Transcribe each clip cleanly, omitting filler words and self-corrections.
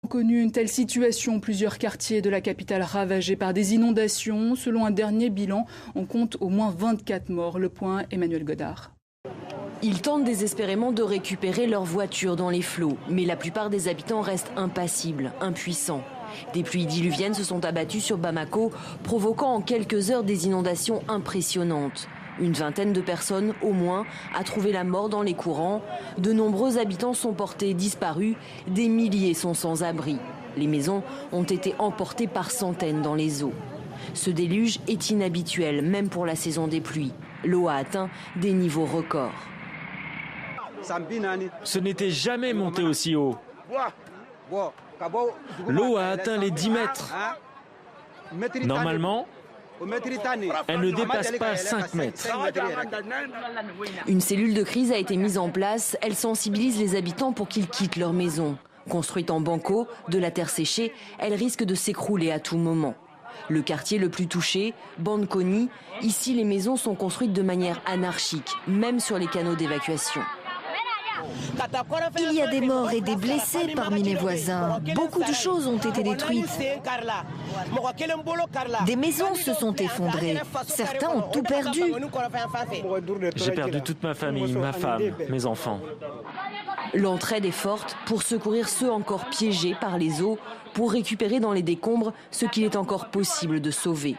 Connu une telle situation, plusieurs quartiers de la capitale ravagés par des inondations. Selon un dernier bilan, on compte au moins 24 morts. Le point, Emmanuel Godard. Ils tentent désespérément de récupérer leur voiture dans les flots, mais la plupart des habitants restent impassibles, impuissants. Des pluies diluviennes se sont abattues sur Bamako, provoquant en quelques heures des inondations impressionnantes. Une vingtaine de personnes, au moins, a trouvé la mort dans les courants. De nombreux habitants sont portés disparus. Des milliers sont sans abri. Les maisons ont été emportées par centaines dans les eaux. Ce déluge est inhabituel, même pour la saison des pluies. L'eau a atteint des niveaux records. Ce n'était jamais monté aussi haut. L'eau a atteint les 10 mètres. Normalement, elle ne dépasse pas 5 mètres. Une cellule de crise a été mise en place. Elle sensibilise les habitants pour qu'ils quittent leur maison. Construite en banco, de la terre séchée, elle risque de s'écrouler à tout moment. Le quartier le plus touché, Bankoni, ici les maisons sont construites de manière anarchique, même sur les canaux d'évacuation. Il y a des morts et des blessés parmi mes voisins. Beaucoup de choses ont été détruites. Des maisons se sont effondrées. Certains ont tout perdu. J'ai perdu toute ma famille, ma femme, mes enfants. L'entraide est forte pour secourir ceux encore piégés par les eaux, pour récupérer dans les décombres ce qu'il est encore possible de sauver.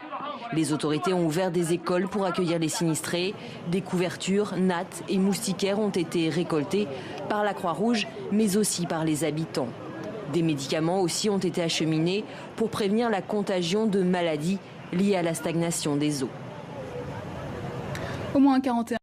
Les autorités ont ouvert des écoles pour accueillir les sinistrés. Des couvertures, nattes et moustiquaires ont été récoltés par la Croix-Rouge, mais aussi par les habitants. Des médicaments aussi ont été acheminés pour prévenir la contagion de maladies liées à la stagnation des eaux. Au moins 41